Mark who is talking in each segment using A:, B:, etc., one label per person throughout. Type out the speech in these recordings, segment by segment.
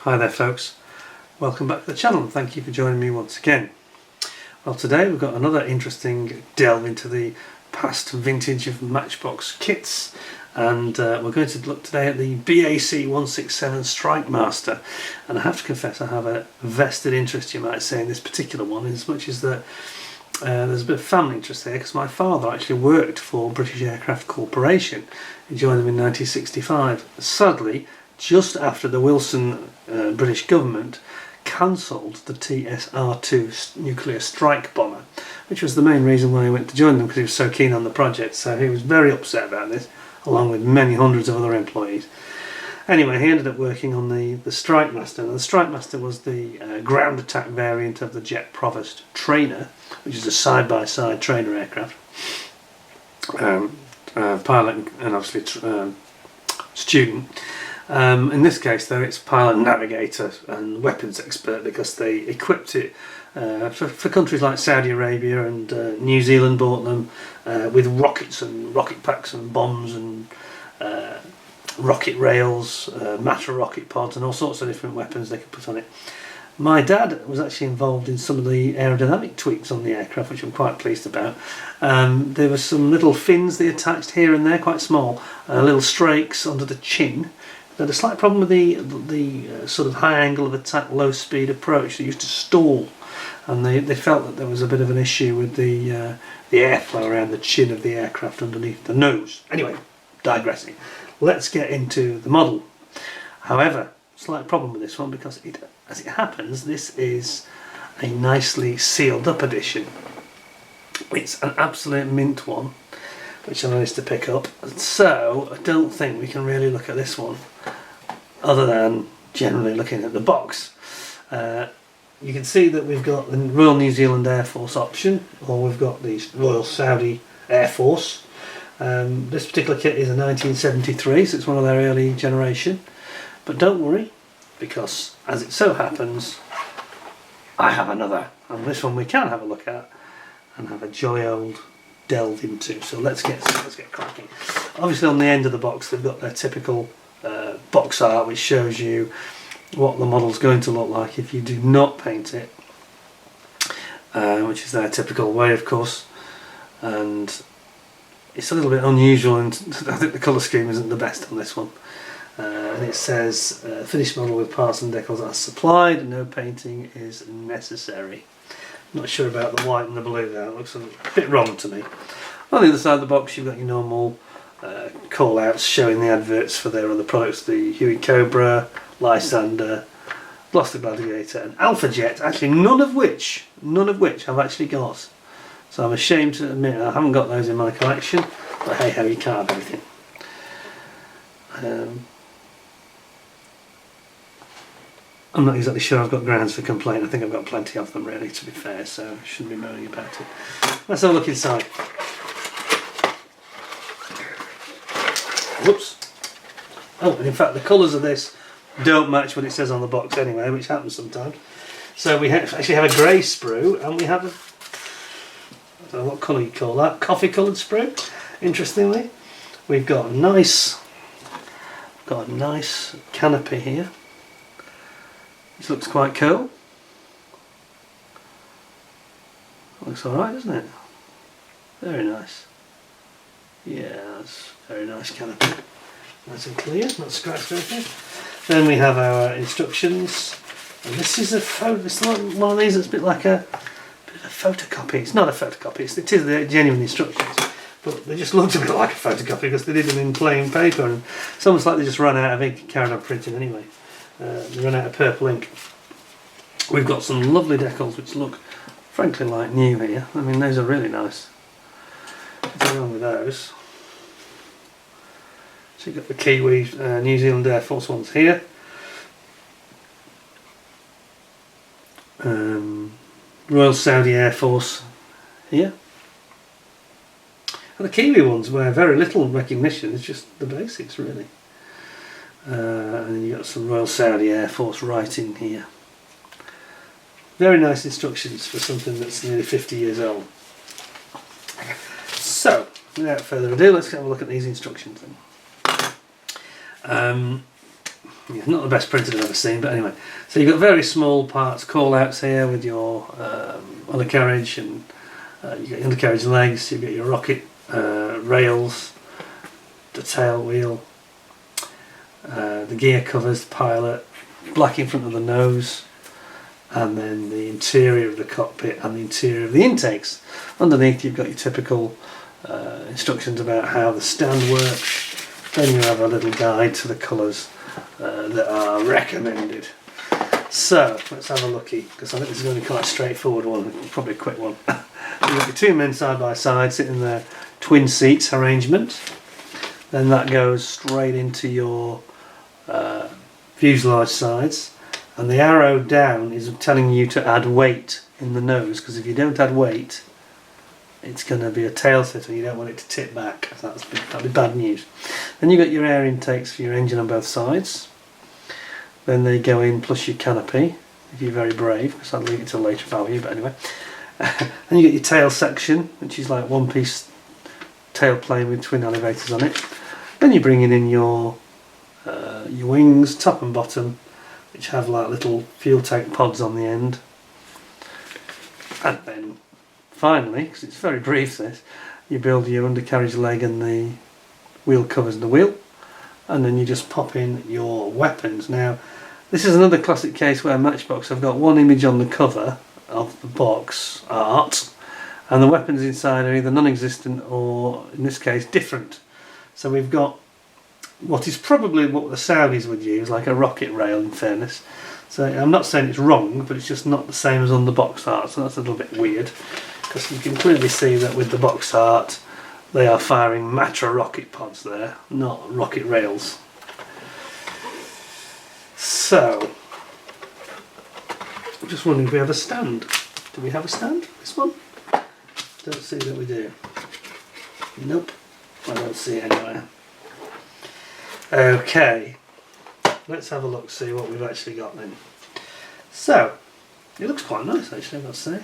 A: Hi there folks, welcome back to the channel and thank you for joining me once again. Well, today we've got another interesting delve into the past vintage of Matchbox kits, and we're going to look today at the BAC 167 Strikemaster, and I have to confess I have a vested interest, you might say, in this particular one, as much as that there's a bit of family interest there, because my father actually worked for British Aircraft Corporation. He joined them in 1965. Sadly, just after the Wilson British government cancelled the TSR-2 nuclear strike bomber, which was the main reason why he went to join them, because he was so keen on the project. So he was very upset about this, along with many hundreds of other employees. Anyway, he ended up working on the Strikemaster. Now, the Strikemaster was the ground attack variant of the Jet Provost trainer, which is a side-by-side trainer aircraft. Pilot and obviously student. In this case though, it's pilot, navigator and weapons expert, because they equipped it for countries like Saudi Arabia, and New Zealand bought them with rockets and rocket packs and bombs and rocket rails, matter rocket pods and all sorts of different weapons they could put on it. My dad was actually involved in some of the aerodynamic tweaks on the aircraft, which I'm quite pleased about. There were some little fins they attached here and there, quite small, little strakes under the chin. They had a slight problem with the sort of high angle of attack, low speed approach. They used to stall, and they felt that there was a bit of an issue with the airflow around the chin of the aircraft underneath the nose. Anyway, digressing. Let's get into the model. However, slight problem with this one, because as it happens, this is a nicely sealed up edition. It's an absolute mint one, which I managed to pick up, so I don't think we can really look at this one other than generally looking at the box. You can see that we've got the Royal New Zealand Air Force option, or we've got the Royal Saudi Air Force. This particular kit is a 1973, so it's one of their early generation, but don't worry, because as it so happens I have another, and this one we can have a look at and have a jolly old delve into. So let's get cracking. Obviously on the end of the box they've got their typical box art, which shows you what the model's going to look like if you do not paint it, which is their typical way, of course. And it's a little bit unusual, and I think the colour scheme isn't the best on this one. And it says finished model with parts and decals as supplied, no painting is necessary. Not sure about the white and the blue there, it looks a bit wrong to me. On the other side of the box you've got your normal call outs showing the adverts for their other products, the Huey Cobra, Lysander, Gloucester Gladiator and Alpha Jet, actually none of which I've actually got. So I'm ashamed to admit I haven't got those in my collection, but hey ho, you can't have everything. I'm not exactly sure I've got grounds for complaint. I think I've got plenty of them really, to be fair, so I shouldn't be moaning about it. Let's have a look inside. Whoops. Oh, and in fact the colours of this don't match what it says on the box anyway, which happens sometimes. So we actually have a grey sprue, and we have I don't know what colour you call that, coffee coloured sprue, interestingly. We've got a nice canopy here. This looks quite cool. Looks alright, doesn't it? Very nice. Yeah, that's very nice canopy. Nice and clear, not scratched or anything. Then we have our instructions. And this is a photo, it's like one of these that's a bit like a photocopy. It's not a photocopy, it is the genuine instructions. But they just looked a bit like a photocopy because they did them in plain paper, and it's almost like they just ran out of ink and carried on printing anyway. They run out of purple ink. We've got some lovely decals which look frankly like new here. I mean, those are really nice. What's wrong with those? So you've got the Kiwi New Zealand Air Force ones here. Royal Saudi Air Force here. And the Kiwi ones wear very little recognition, it's just the basics really. And then you've got some Royal Saudi Air Force writing here. Very nice instructions for something that's nearly 50 years old. So, without further ado, let's have a look at these instructions then. Yeah, not the best printed I've ever seen, but anyway. So you've got very small parts, call-outs here with your undercarriage, and you've got your undercarriage legs, you've got your rocket rails, the tail wheel, the gear covers, the pilot, black in front of the nose, and then the interior of the cockpit and the interior of the intakes. Underneath you've got your typical instructions about how the stand works. Then you have a little guide to the colours that are recommended. So let's have a looky, because I think this is going to be quite a straightforward one, probably a quick one. You've got your two men side by side sitting in their twin seats arrangement. Then that goes straight into your fuselage sides, and the arrow down is telling you to add weight in the nose, because if you don't add weight it's going to be a tail sitter. You don't want it to tip back. That'd be bad news. Then you've got your air intakes for your engine on both sides. Then they go in plus your canopy, if you're very brave, because I'll leave it till later if I were you, but anyway. Then you get your tail section, which is like one piece tail plane with twin elevators on it. Then you're bringing in your wings, top and bottom, which have like little fuel tank pods on the end. And then finally, because it's very brief this, you build your undercarriage leg and the wheel covers the wheel, and then you just pop in your weapons. Now this is another classic case where Matchbox have got one image on the cover of the box art, and the weapons inside are either non-existent or, in this case, different. So we've got what is probably what the Saudis would use, like a rocket rail, in fairness. So I'm not saying it's wrong, but it's just not the same as on the box art, so that's a little bit weird, because you can clearly see that with the box art they are firing Matra rocket pods there, not rocket rails. So I'm just wondering if we have a stand. Do we have a stand, this one? Don't see that we do. Nope, I don't see it anywhere. Okay, let's have a look, see what we've actually got then. So, it looks quite nice actually, I've got to say.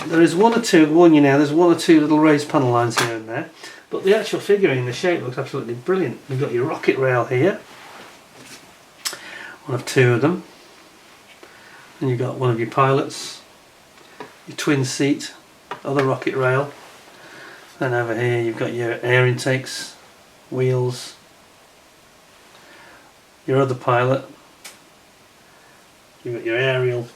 A: There is one or two, I'll warn you now, there's one or two little raised panel lines here and there, but the actual figuring, the shape looks absolutely brilliant. We've got your rocket rail here, one of two of them, and you've got one of your pilots, your twin seat, other rocket rail, then over here you've got your air intakes, wheels, your other pilot, you've got your aerial,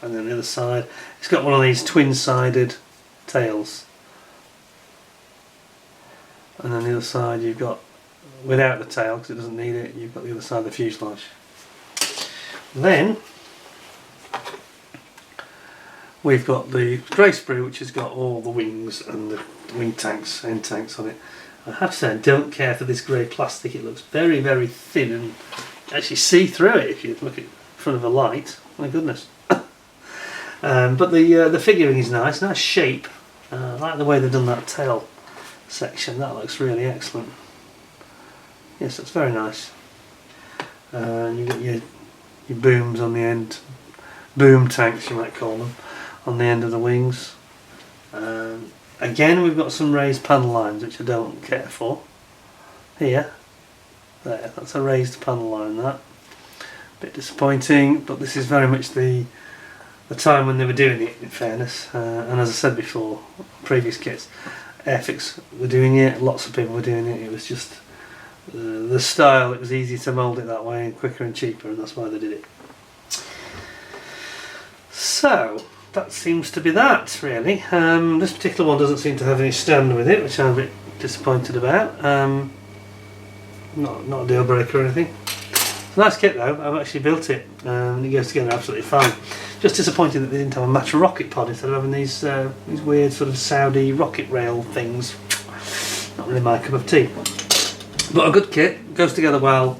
A: and then the other side it's got one of these twin-sided tails, and then the other side you've got, without the tail because it doesn't need it, you've got the other side of the fuselage. Then we've got the grey sprue, which has got all the wings and the wing tanks, end tanks on it. I have to say I don't care for this grey plastic. It looks very, very thin, and actually see through it if you look in front of a light. My goodness. But the figuring is nice shape. I like the way they've done that tail section. That looks really excellent. Yes, that's very nice. And you've got your booms on the end, boom tanks you might call them, on the end of the wings. Again, we've got some raised panel lines which I don't care for. Here, there, that's a raised panel line. That bit disappointing, but this is very much the time when they were doing it, in fairness. And as I said before, previous kits, Airfix were doing it, lots of people were doing it. It was just the style. It was easy to mould it that way, and quicker and cheaper, and that's why they did it. So that seems to be that, really. This particular one doesn't seem to have any stand with it, which I'm a bit disappointed about. Not a deal breaker or anything. It's a nice kit though. I've actually built it, and it goes together absolutely fine. Just disappointed that they didn't have a Matra rocket pod instead of having these weird sort of Saudi rocket rail things. Not really my cup of tea. But a good kit, goes together well.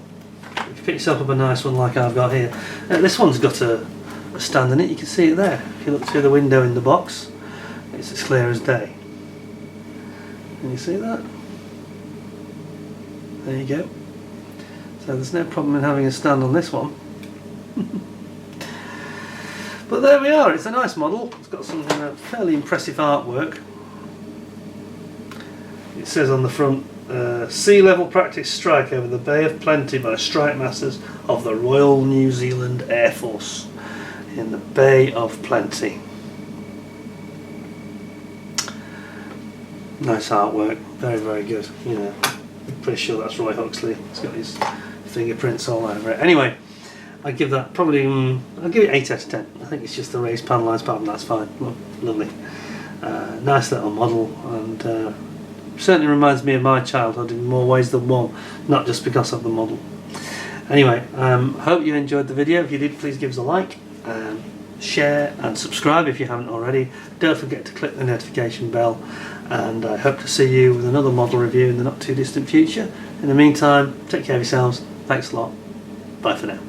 A: If you pick yourself up a nice one like I've got here. This one's got a stand in it, you can see it there. If you look through the window in the box, it's as clear as day. Can you see that? There you go. So there's no problem in having a stand on this one. But there we are, it's a nice model. It's got some fairly impressive artwork. It says on the front Sea level practice strike over the Bay of Plenty by Strikemasters of the Royal New Zealand Air Force in the Bay of Plenty. Nice artwork, very, very good. You know, pretty sure that's Roy Oxley. It's got his fingerprints all over it. Anyway, I give that probably, I'll give it 8 out of 10. I think it's just the raised panelised pattern, that's fine. Well, lovely. Nice little model, and certainly reminds me of my childhood in more ways than one, not just because of the model. Anyway, hope you enjoyed the video. If you did, please give us a like, share and subscribe if you haven't already. Don't forget to click the notification bell, and I hope to see you with another model review in the not too distant future. In the meantime, take care of yourselves. Thanks a lot. Bye for now.